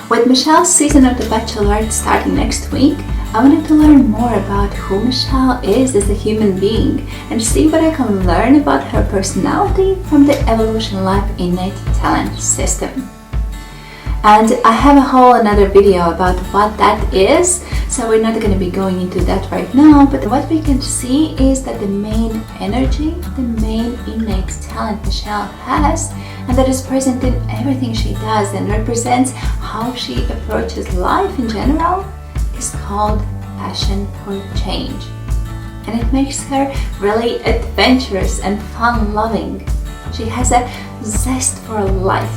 With Michelle's season of The Bachelorette starting next week, I wanted to learn more about who Michelle is as a human being and see what I can learn about her personality from the Evolution Life Innate Talent System. And I have a whole another video about what that is, so we're not going to be going into that right now, but what we can see is that the main energy, the main innate talent Michelle has, and that is present in everything she does and represents how she approaches life in general, is called passion for change. And it makes her really adventurous and fun-loving. She has a zest for life.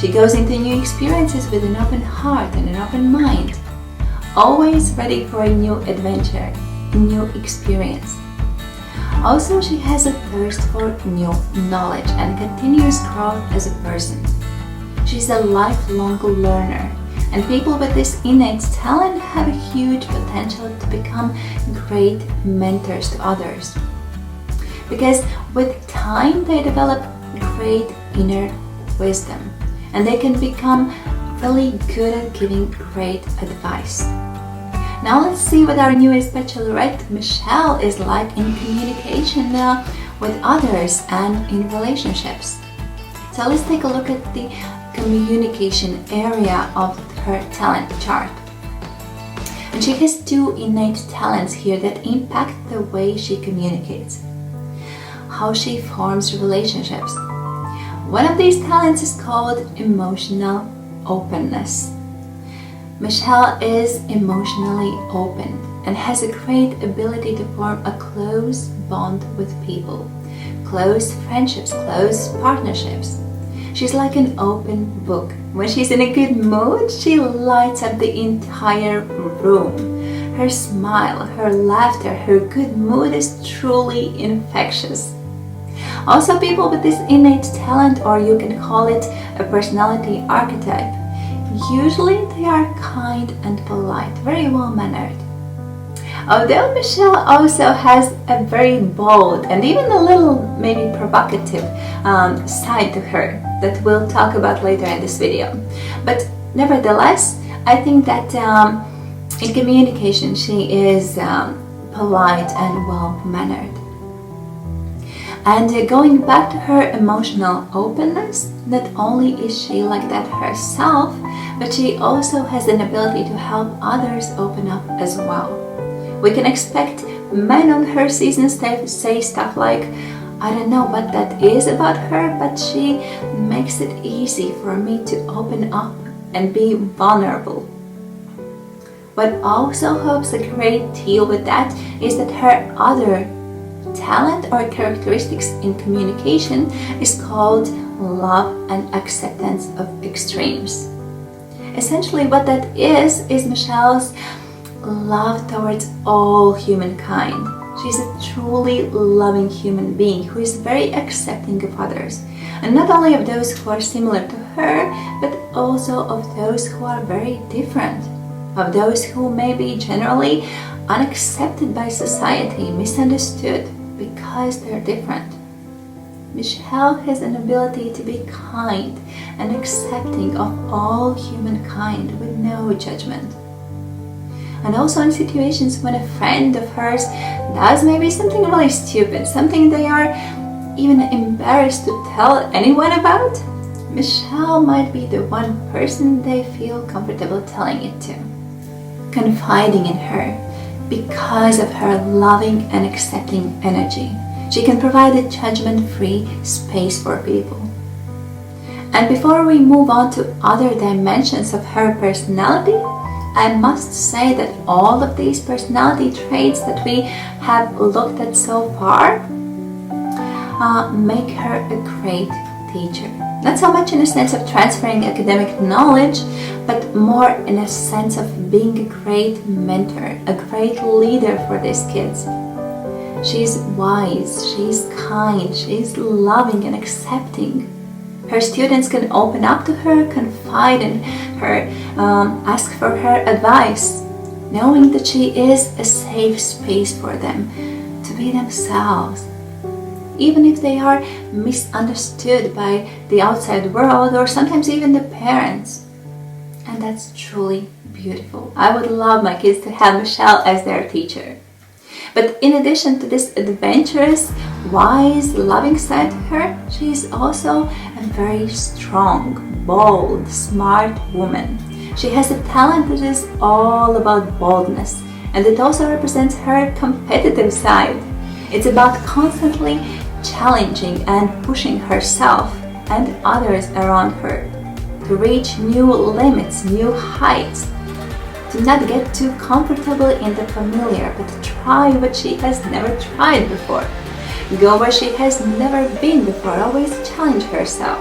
She goes into new experiences with an open heart and an open mind, always ready for a new adventure, a new experience. Also, she has a thirst for new knowledge and continuous growth as a person. She's a lifelong learner, and people with this innate talent have a huge potential to become great mentors to others. Because with time, they develop great inner wisdom, and they can become really good at giving great advice. Now let's see what our newest Bachelorette, Michelle, is like in communication with others and in relationships. So let's take a look at the communication area of her talent chart. And she has two innate talents here that impact the way she communicates, how she forms relationships. One of these talents is called emotional openness. Michelle is emotionally open and has a great ability to form a close bond with people, close friendships, close partnerships. She's like an open book. When she's in a good mood, she lights up the entire room. Her smile, her laughter, her good mood is truly infectious. Also, people with this innate talent, or you can call it a personality archetype, usually they are kind and polite, very well-mannered. Although Michelle also has a very bold and even a little maybe provocative side to her that we'll talk about later in this video. But nevertheless, I think that in communication she is polite and well-mannered. And going back to her emotional openness, not only is she like that herself, but she also has an ability to help others open up as well. We can expect men on her season say stuff like, I don't know what that is about her, but she makes it easy for me to open up and be vulnerable. What also helps a great deal with that is that her other talent or characteristics in communication is called love and acceptance of extremes. Essentially what that is Michelle's love towards all humankind. She's a truly loving human being who is very accepting of others, and not only of those who are similar to her, but also of those who are very different, of those who may be generally unaccepted by society, misunderstood, because they're different. Michelle has an ability to be kind and accepting of all humankind with no judgment. And also in situations when a friend of hers does maybe something really stupid, something they are even embarrassed to tell anyone about, Michelle might be the one person they feel comfortable telling it to, confiding in her, because of her loving and accepting energy. She can provide a judgment-free space for people. And before we move on to other dimensions of her personality, I must say that all of these personality traits that we have looked at so far make her a great teacher. Not so much in a sense of transferring academic knowledge, but more in a sense of being a great mentor, a great leader for these kids. She's wise, she's kind, she's loving and accepting. Her students can open up to her, confide in her, ask for her advice, knowing that she is a safe space for them to be themselves, even if they are misunderstood by the outside world or sometimes even the parents. And and that's truly beautiful. I would love my kids to have Michelle as their teacher. But in addition to this adventurous, wise, loving side to her, she is also a very strong, bold, smart woman. She has a talent that is all about boldness, and it also represents her competitive side. It's about constantly challenging and pushing herself and others around her to reach new limits, new heights, to not get too comfortable in the familiar, but to try what she has never tried before, go where she has never been before, always challenge herself.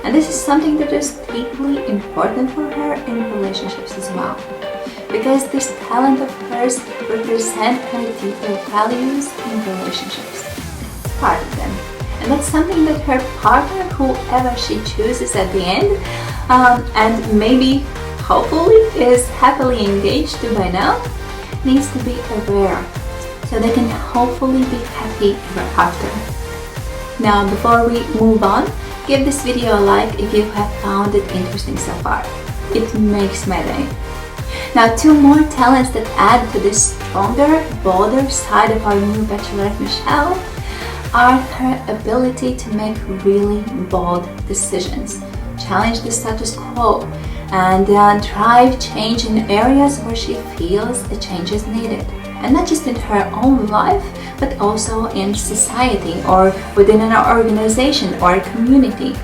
And this is something that is deeply important for her in relationships as well, because this talent of hers represents her deeper values in relationships, part of them. And that's something that her partner, whoever she chooses at the end, and maybe hopefully is happily engaged to by now, needs to be aware so they can hopefully be happy ever after. Now, before we move on, give this video a like if you have found it interesting so far. It makes my day. Now, 2 more talents that add to this stronger, bolder side of our new Bachelorette Michelle are her ability to make really bold decisions, challenge the status quo, and drive change in areas where she feels a change is needed. And not just in her own life, but also in society or within an organization or a community.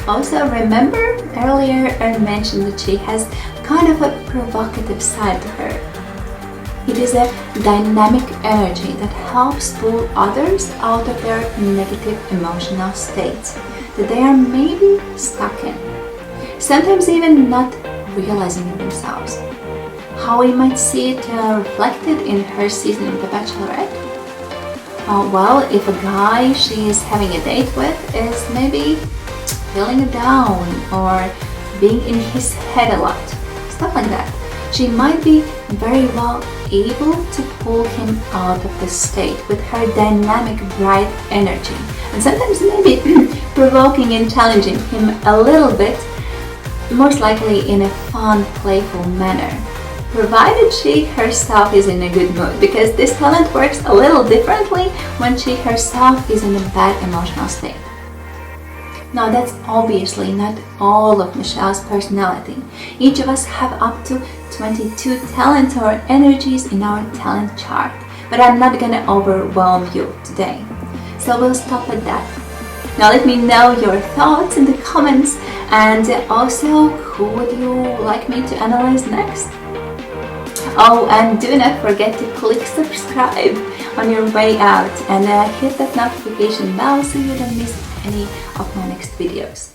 Also, remember earlier I mentioned that she has kind of a provocative side to her. It is a dynamic energy that helps pull others out of their negative emotional states that they are maybe stuck in, sometimes even not realizing it themselves. How we might see it reflected in her season of The Bachelorette? Well, if a guy she is having a date with is maybe feeling down or being in his head a lot, stuff like that, she might be very well able to pull him out of the state with her dynamic, bright energy, and sometimes maybe provoking and challenging him a little bit, most likely in a fun, playful manner, provided she herself is in a good mood, because this talent works a little differently when she herself is in a bad emotional state. Now, that's obviously not all of Michelle's personality. Each of us have up to 22 talents or energies in our talent chart, but I'm not gonna overwhelm you today, so we'll stop at that. Now let me know your thoughts in the comments, and also who would you like me to analyze next? Oh, and do not forget to click subscribe on your way out, and hit that notification bell so you don't miss any of my next videos.